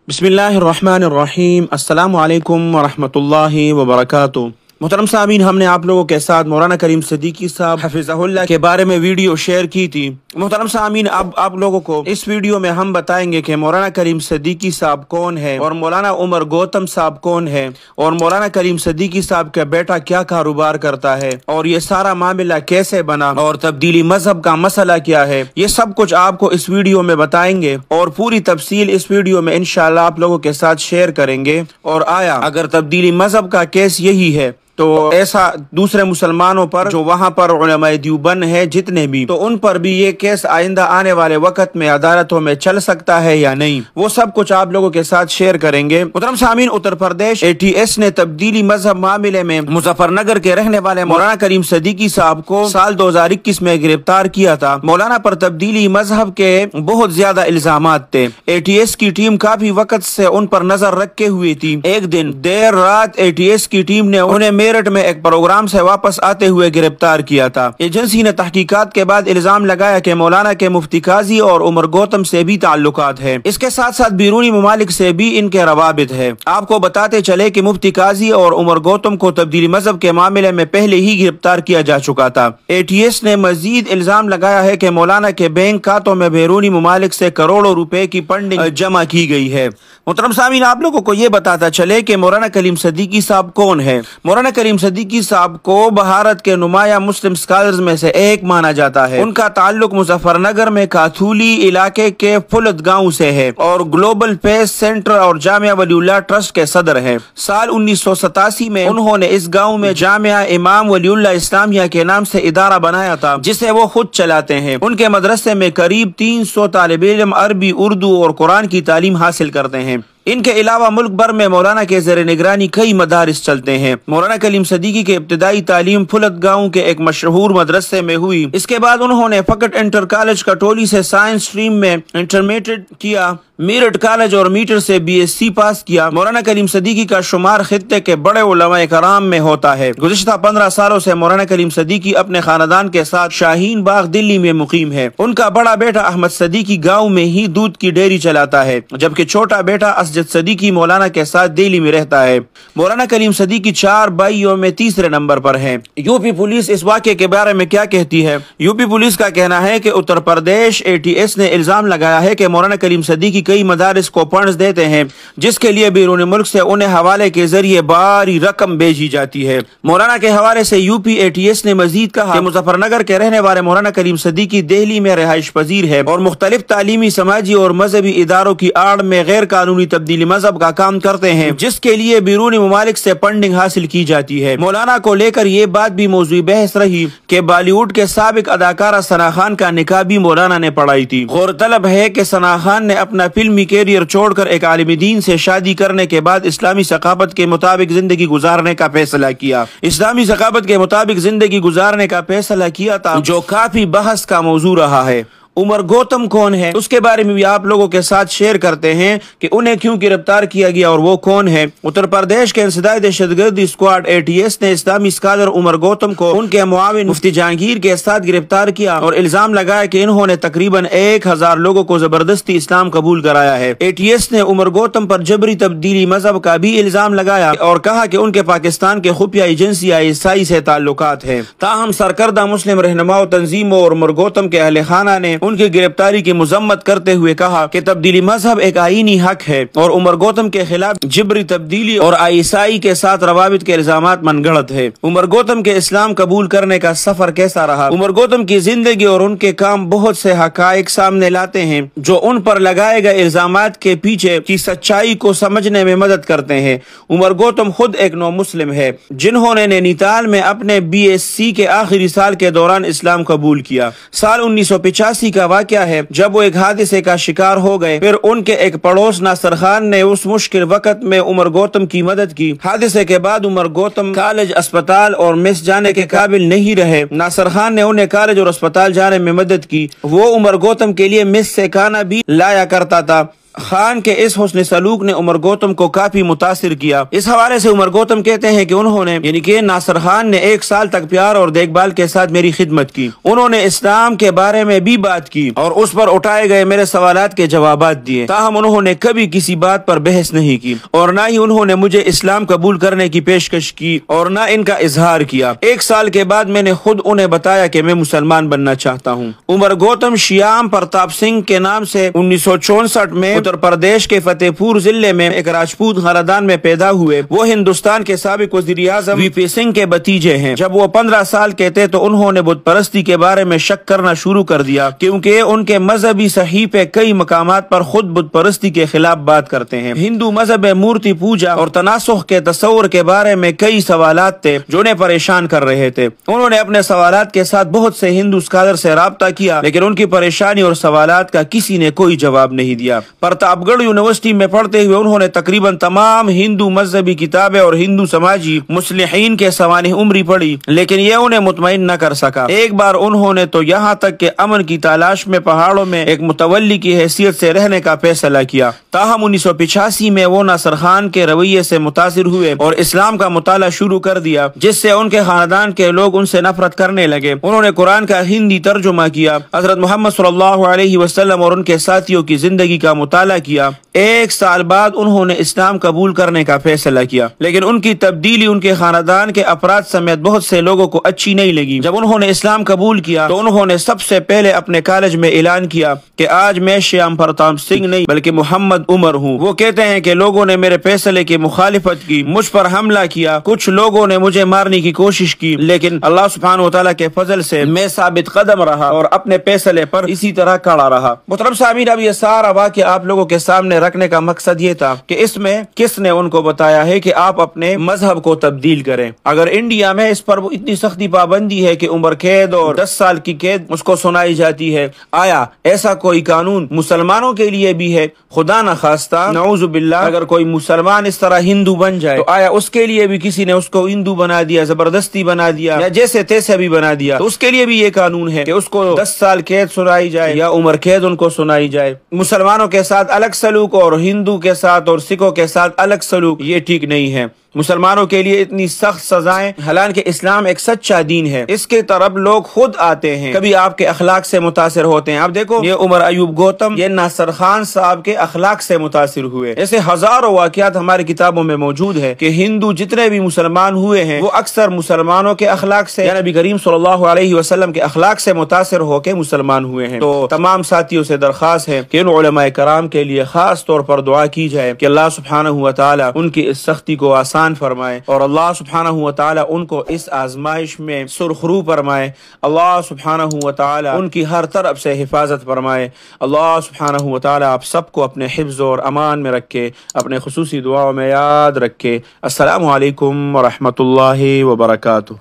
बिस्मिल्लाहिर्रहमानिर्रहीम। अस्सलामु अलैकुम वरहमतुल्लाहि वबरकातुहू। मोहतरम सामीन, हमने आप लोगों के साथ मौलाना करीम सिद्दीकी साहब हफिज़हुल्लाह के बारे में वीडियो शेयर की थी। मोहतरम सामीन, अब आप लोगों को इस वीडियो में हम बताएंगे कि मौलाना करीम सिद्दीकी साहब कौन है और मौलाना उमर गौतम साहब कौन है और मौलाना करीम सिद्दीकी साहब का बेटा क्या कारोबार करता है और ये सारा मामला कैसे बना और तब्दीली मजहब का मसला क्या है। ये सब कुछ आपको इस वीडियो में बताएंगे और पूरी तफसील इस वीडियो में इंशाअल्लाह आप लोगों के साथ शेयर करेंगे। और आया अगर तब्दीली मजहब का केस यही है तो ऐसा दूसरे मुसलमानों पर जो वहाँ पर उलमाए देवबंद है जितने भी, तो उन पर भी ये केस आइंदा आने वाले वक्त में अदालतों में चल सकता है या नहीं, वो सब कुछ आप लोगों के साथ शेयर करेंगे। मुहतरम सामीन, उत्तर प्रदेश ATS ने तब्दीली मजहब मामले में मुजफ्फरनगर के रहने वाले मौलाना करीम सिद्दीकी साहब को साल 2021 में गिरफ्तार किया था। मौलाना पर तब्दीली मजहब के बहुत ज्यादा इल्जामात थे। ATS की टीम काफी वक्त से उन पर नजर रखे हुई थी। एक दिन देर रात ATS की टीम ने उन्हें मेरठ में एक प्रोग्राम से वापस आते हुए गिरफ्तार किया था। एजेंसी ने तहकीकात के बाद इल्जाम लगाया कि मौलाना के मुफ्ती काजी और उमर गौतम से भी ताल्लुकात है। इसके साथ साथ बैरूनी ममालिक से भी इनके रवाबित है। आपको बताते चले कि मुफ्ती काजी और उमर गौतम को तब्दीली मजहब के मामले में पहले ही गिरफ्तार किया जा चुका था। ATS ने मजीद इल्जाम लगाया है कि मौलाना के बैंक खातों में बैरूनी ममालिक से करोड़ों रुपए की फंडिंग जमा की गई है। मुहतरम सामीन, आप लोगों को ये बताता चले कि मौलाना करीम सिद्दीकी साहब कौन है। मौलाना करीम सिद्दीकी साहब को भारत के नुमाया मुस्लिम स्कॉलर्स में से एक माना जाता है। उनका ताल्लुक मुजफ्फरनगर में काथूली इलाके के फुलत गांव से है और ग्लोबल पेस सेंटर और जामिया वलीउल्लाह ट्रस्ट के सदर है। साल 1987 में उन्होंने इस गांव में जामिया इमाम वलीउल्लाह इस्लामिया के नाम से इदारा बनाया था जिसे वो खुद चलाते हैं। उनके मदरसे में करीब 300 तालिब इल्म अरबी, उर्दू और कुरान की तालीम हासिल करते हैं। इनके अलावा मुल्क भर में मौलाना के ज़ेर निगरानी कई मदारिस चलते हैं। मौलाना करीम सिद्दीकी के इब्तिदाई तालीम फुलत गांव के एक मशहूर मदरसे में हुई। इसके बाद उन्होंने फकट इंटर कॉलेज कटोली से साइंस स्ट्रीम में इंटरमीडिएट किया। मेरठ कॉलेज और मीटर से BSc पास किया। मौलाना करीम सिद्दीकी का शुमार खित्ते के बड़े उलमाए कराम में होता है। गुज़िश्ता 15 सालों से मौलाना करीम सिद्दीकी अपने खानदान के साथ शाहीन बाग दिल्ली में मुकीम है। उनका बड़ा बेटा अहमद सिद्दीकी गाँव में ही दूध की डेयरी चलाता है, जबकि छोटा बेटा असजद सिद्दीकी मौलाना के साथ दिल्ली में रहता है। मौलाना करीम सिद्दीकी 4 भाइयों में तीसरे नंबर पर है। यूपी पुलिस इस वाक़े के बारे में क्या कहती है? यूपी पुलिस का कहना है कि उत्तर प्रदेश ATS ने इल्जाम लगाया है कि मौलाना करीम सिद्दीकी कई मदारिस को फंड्स देते हैं जिसके लिए बैरून मुल्क से उन्हें हवाले के जरिए भारी रकम भेजी जाती है। मौलाना के हवाले से यूपी ATS ने मजीद कहा कि मुजफ्फरनगर के रहने वाले मौलाना करीम सिद्दीकी दिल्ली में रिहाइश पजीर है और मुख्तलिफ तालीमी, समाजी और मजहबी इदारों की आड़ में गैर कानूनी तब्दीली मजहब का काम करते हैं जिसके लिए बैरूनी ममालिक से फंडिंग हासिल की जाती है। मौलाना को लेकर ये बात भी मौजूद बहस रही कि बॉलीवुड के साबिक अदाकारा सना खान का निकाह भी मौलाना ने पढ़ाई थी। गौरतलब है कि सना खान ने अपना फिल्मी कैरियर छोड़कर एक आलिम दीन से शादी करने के बाद इस्लामी सकाफत के मुताबिक जिंदगी गुजारने का फैसला किया। इस्लामी सकाफत के मुताबिक जिंदगी गुजारने का फैसला किया था, जो काफी बहस का मौजू रहा है। उमर गौतम कौन है, उसके बारे में भी आप लोगों के साथ शेयर करते हैं कि उन्हें क्यों गिरफ्तार किया गया और वो कौन है। उत्तर प्रदेश के इंसदाई दहशतगर्दी स्क्वाड ATS ने इस्लामी स्कॉलर उमर गौतम को उनके मुआविन मुफ्ती जहांगीर के साथ गिरफ्तार किया और इल्जाम लगाया कि इन्होंने तकरीबन 1000 लोगों को जबरदस्ती इस्लाम कबूल कराया है। ATS ने उमर गौतम पर जबरी तब्दीली मजहब का भी इल्जाम लगाया और कहा कि उनके पाकिस्तान के खुफिया एजेंसी ISI से ताल्लुकात है। ताहम सरकर्दा मुस्लिम रहनुमाओं, तंजीमों और उमर गौतम के अहले खाना ने उनकी गिरफ्तारी की मजम्मत करते हुए कहा कि तब्दीली मजहब एक आईनी हक है और उमर गौतम के खिलाफ जबरी तब्दीली और ISI के साथ रवाबित के इल्जामात मनगढ़ंत है। उमर गौतम के इस्लाम कबूल करने का सफर कैसा रहा? उमर गौतम की जिंदगी और उनके काम बहुत से हकायक सामने लाते हैं जो उन पर लगाए गए इल्जामात के पीछे की सच्चाई को समझने में मदद करते हैं। उमर गौतम खुद एक नौ मुस्लिम है जिन्होंने नैनीताल में अपने BSc के आखिरी साल के दौरान इस्लाम कबूल किया। साल 1985 का वाकया है जब वो एक हादसे का शिकार हो गए। फिर उनके एक पड़ोस नासिर खान ने उस मुश्किल वक्त में उमर गौतम की मदद की। हादसे के बाद उमर गौतम कॉलेज, अस्पताल और मेस जाने के काबिल नहीं रहे। नासिर खान ने उन्हें कॉलेज और अस्पताल जाने में मदद की। वो उमर गौतम के लिए मेस से खाना भी लाया करता था। خان کے اس حسن سلوک نے عمر گوتم کو کافی متاثر کیا۔ اس حوالے سے عمر گوتم کہتے ہیں کہ انہوں نے یعنی کہ ناصر خان نے 1 سال تک پیار اور دیکھ بھال کے ساتھ میری خدمت کی۔ انہوں نے اسلام کے بارے میں بھی بات کی اور اس پر اٹھائے گئے میرے سوالات کے جوابات دیے، تاہم انہوں نے کبھی کسی بات پر بحث نہیں کی اور نہ ہی انہوں نے مجھے اسلام قبول کرنے کی پیشکش کی اور نہ ان کا اظہار کیا۔ 1 سال کے بعد میں نے خود انہیں بتایا کہ میں مسلمان بننا چاہتا ہوں۔ عمر گوتم شیام پرتاپ سنگھ کے نام سے 1964 میں اتر پردیش کے فتح پور ضلع میں ایک راجپوت خاندان میں پیدا ہوئے۔ وہ ہندوستان کے سابق وزیر اعظم وی پی سنگھ کے بھتیجے ہیں۔ جب وہ 15 سال کے تھے تو انہوں نے بت پرستی کے بارے میں شک کرنا شروع کر دیا، کیونکہ ان کے مذہبی صحیفے کئی مقامات پر خود بت پرستی کے خلاف بات کرتے ہیں۔ ہندو مذہب میں مورتی پوجا اور تناسخ کے تصور کے بارے میں کئی سوالات تھے جو انہیں پریشان کر رہے تھے۔ انہوں نے اپنے سوالات کے ساتھ بہت سے ہندو اسکالر سے رابطہ کیا، لیکن ان کی پریشانی اور سوالات کا کسی نے کوئی جواب نہیں دیا۔ پرتاپ گڑھ یونیورسٹی میں پڑھتے ہوئے انہوں نے تقریباً تمام ہندو مذہبی کتابیں اور ہندو سماجی مصلحین کے سوانح عمری پڑھی، لیکن یہ انہیں مطمئن نہ کر سکا۔ ایک بار انہوں نے تو یہاں تک کہ امن کی تلاش میں پہاڑوں میں ایک متولی کی حیثیت سے رہنے کا فیصلہ کیا، تاہم 1985 میں وہ ناصر خان کے رویے سے متاثر ہوئے اور اسلام کا مطالعہ شروع کر دیا، جس سے ان کے خاندان کے لوگ ان سے نفرت کرنے لگے۔ انہوں نے قرآن کا ہندی ترجمہ کیا، حضرت محمد صلی اللہ علیہ وسلم اور ان کے ساتھیوں کی زندگی کا مطالعہ کیا۔ 1 سال بعد انہوں نے اسلام قبول کرنے کا فیصلہ کیا، لیکن ان کی تبدیلی ان کے خاندان کے افراد سمیت بہت سے لوگوں کو اچھی نہیں لگی۔ جب انہوں نے اسلام قبول کیا تو انہوں نے سب سے پہلے اپنے کالج میں اعلان کیا کہ آج میں شیام پرتاپ سنگھ نہیں بلکہ محمد عمر ہوں۔ وہ کہتے ہیں کہ لوگوں نے میرے فیصلے کی مخالفت کی، مجھ پر حملہ کیا، کچھ لوگوں نے مجھے مارنے کی کوشش کی، لیکن اللہ سبحانہ و تعالیٰ کے فضل سے میں ثابت قدم رہا اور اپنے فیصلے پر اسی طرح کھڑا رہا۔ محترم سامعین، اب یہ سارا واقعہ آپ لوگوں کے سامنے رکھنے کا مقصد یہ تھا کہ اس میں کس نے ان کو بتایا ہے کہ آپ اپنے مذہب کو تبدیل کریں۔ اگر انڈیا میں اس پر اتنی سختی پابندی ہے کہ عمر قید اور 10 سال کی قید اس کو سنائی جاتی ہے، آیا ایسا کوئی قانون مسلمانوں کے لیے بھی ہے؟ خدا نہ خواستہ نعوذ باللہ اگر کوئی مسلمان اس طرح ہندو بن جائے تو آیا اس کے لیے بھی کسی نے اس کو ہندو بنا دیا، زبردستی بنا دیا یا جیسے تیسے بھی بنا دیا؟ تو اس کے لیے بھی یہ قانون ہے کہ اس کو 10 سال قید سنائی جائے یا عمر قید ان کو سنائی جائے۔ مسلمانوں کے ساتھ الگ سلوک اور ہندو کے ساتھ اور سکھوں کے ساتھ الگ سلوک، یہ ٹھیک نہیں ہے۔ مسلمانوں کے لیے اتنی سخت سزائیں، حالانکہ اسلام ایک سچا دین ہے، اس کے طرف لوگ خود آتے ہیں، کبھی آپ کے اخلاق سے متاثر ہوتے ہیں۔ آپ دیکھو یہ عمر ایوب گوتم، یہ ناصر خان صاحب کے اخلاق سے متاثر ہوئے۔ ایسے ہزاروں واقعات ہماری کتابوں میں موجود ہے کہ ہندو جتنے بھی مسلمان ہوئے ہیں وہ اکثر مسلمانوں کے اخلاق سے یا نبی کریم صلی اللہ علیہ وسلم کے اخلاق سے متاثر ہو کے مسلمان ہوئے ہیں۔ تو تمام ساتھیوں سے درخواست ہے کہ ان علماء کرام کے لیے خاص طور پر دعا کی جائے کہ اللہ سبحانہ و تعالی ان کی اس سختی کو آسان فرمائے اور اللہ سبحانہ و تعالی ان کو اس آزمائش میں سرخرو فرمائے۔ اللہ سبحانہ و تعالی ان کی ہر طرف سے حفاظت فرمائے۔ اللہ سبحانہ و تعالی آپ سب کو اپنے حفظ اور امان میں رکھے، اپنے خصوصی دعاؤں میں یاد رکھے۔ السلام علیکم ورحمۃ اللہ وبرکاتہ۔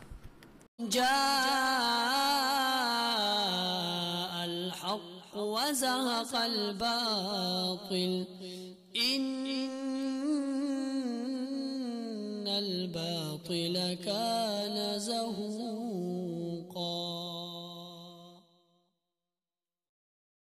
الحق وزهق الباطل الباطل كان زهوقا